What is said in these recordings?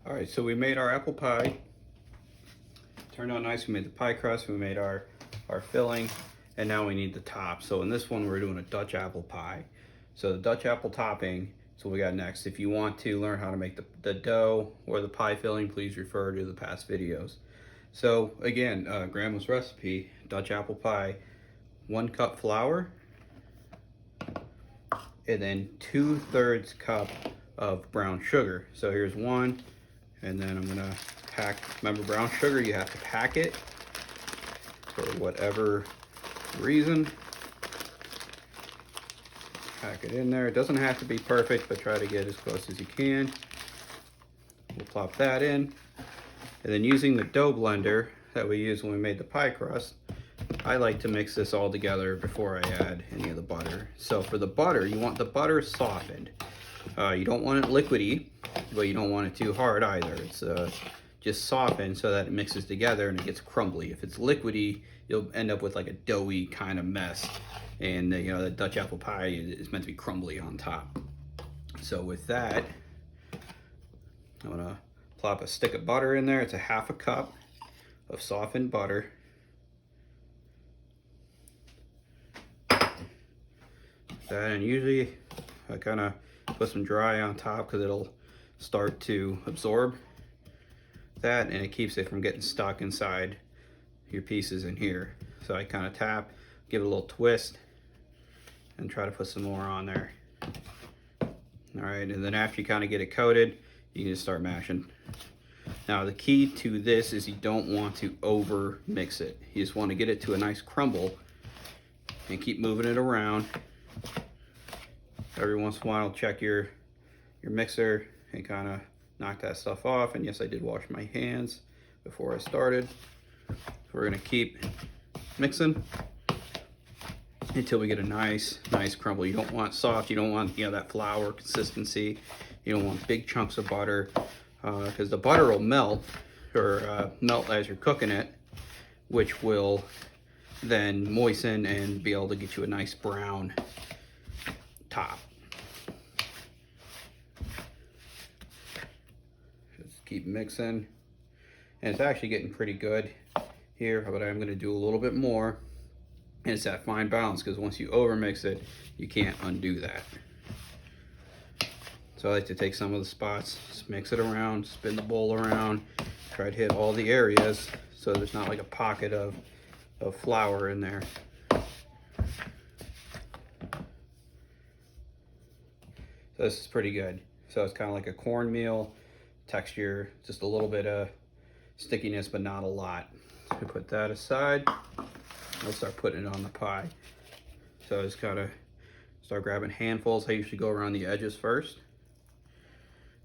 All right, so we made our apple pie. Turned out nice. We made the pie crust. We made our filling, and now we need the top. So in this one, we're doing a Dutch apple pie. So the Dutch apple topping is what we got next. If you want to learn how to make the dough or the pie filling, please refer to the past videos. So again, Grandma's recipe, Dutch apple pie, 1 cup flour, and then 2/3 cup of brown sugar. So here's one, and then I'm gonna pack, remember brown sugar, you have to pack it for whatever reason. Pack it in there. It doesn't have to be perfect, but try to get as close as you can. We'll plop that in. And then using the dough blender that we used when we made the pie crust, I like to mix this all together before I add any of the butter. So for the butter, you want the butter softened. You don't want it liquidy, but you don't want it too hard either. It's just softened so that it mixes together and it gets crumbly. If it's liquidy, you'll end up with like a doughy kind of mess. And you know, the Dutch apple pie is meant to be crumbly on top. So with that, I'm gonna plop a stick of butter in there. It's a 1/2 cup of softened butter. That, and usually I kind of put some dry on top because it'll start to absorb that, and it keeps it from getting stuck inside your pieces in here. So I kind of tap, give it a little twist, and try to put some more on there. All right, and then after you kind of get it coated, you can just start mashing. Now the key to this is you don't want to over mix it. You just want to get it to a nice crumble and keep moving it around. Every once in a while, check your mixer and kind of knock that stuff off. And yes, I did wash my hands before I started. So we're gonna keep mixing until we get a nice crumble. You don't want soft, you don't want, you know, that flour consistency. You don't want big chunks of butter because the butter will melt or melt as you're cooking it, which will then moisten and be able to get you a nice brown top. Just keep mixing, and it's actually getting pretty good here, but I'm going to do a little bit more. And it's that fine balance, because once you overmix it, you can't undo that. So I like to take some of the spots, just mix it around, spin the bowl around, try to hit all the areas so there's not like a pocket of flour in there. So this is pretty good. So it's kind of like a cornmeal texture, just a little bit of stickiness, but not a lot. So we put that aside. I'll start putting it on the pie. So I just gotta start grabbing handfuls. I usually go around the edges first.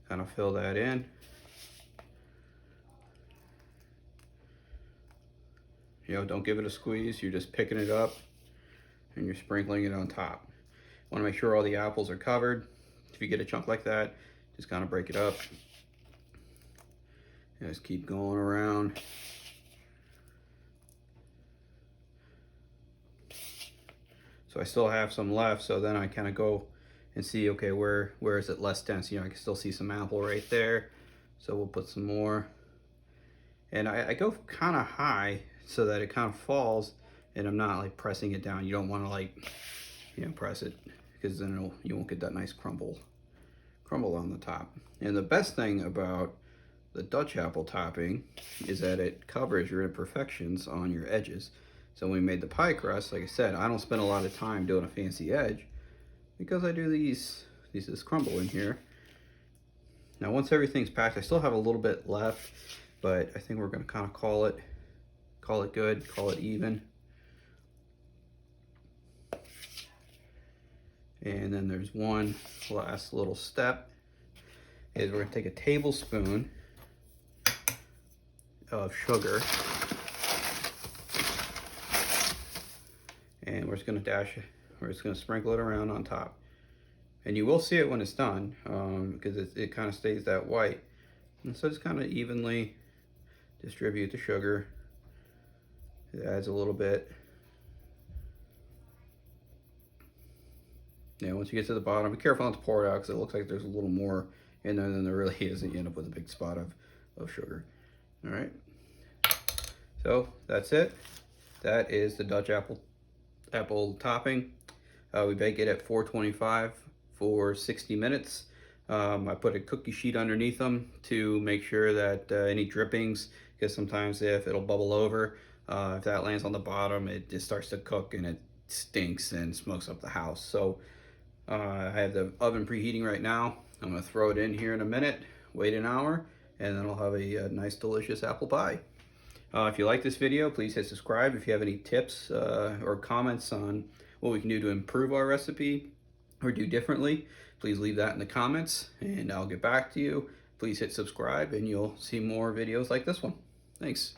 Kind of fill that in. You know, don't give it a squeeze. You're just picking it up and you're sprinkling it on top. Want to make sure all the apples are covered. If you get a chunk like that, just kind of break it up. And just keep going around. So I still have some left, so then I kind of go and see, okay, where is it less dense? You know, I can still see some apple right there. So we'll put some more. And I go kind of high so that it kind of falls and I'm not like pressing it down. You don't want to like, you know, press it, because then you won't get that nice crumble on the top. And the best thing about the Dutch apple topping is that it covers your imperfections on your edges. So when we made the pie crust, like I said, I don't spend a lot of time doing a fancy edge because I do this crumble in here. Now once everything's packed, I still have a little bit left, but I think we're gonna kind of call it good, call it even. And then there's one last little step, is we're gonna take a tablespoon of sugar and we're just gonna sprinkle it around on top. And you will see it when it's done, because it kind of stays that white. And so just kind of evenly distribute the sugar. It adds a little bit. Yeah, once you get to the bottom, be careful not to pour it out because it looks like there's a little more and then there really isn't. You end up with a big spot of sugar. All right, so that's it. That is the Dutch apple topping. We bake it at 425 for 60 minutes. I put a cookie sheet underneath them to make sure that any drippings, because sometimes if it'll bubble over, if that lands on the bottom, it just starts to cook and it stinks and smokes up the house. So I have the oven preheating right now. I'm going to throw it in here in a minute, wait an hour, and then I'll have a nice delicious apple pie. If you like this video, please hit subscribe. If you have any tips or comments on what we can do to improve our recipe or do differently, please leave that in the comments and I'll get back to you. Please hit subscribe and you'll see more videos like this one. Thanks.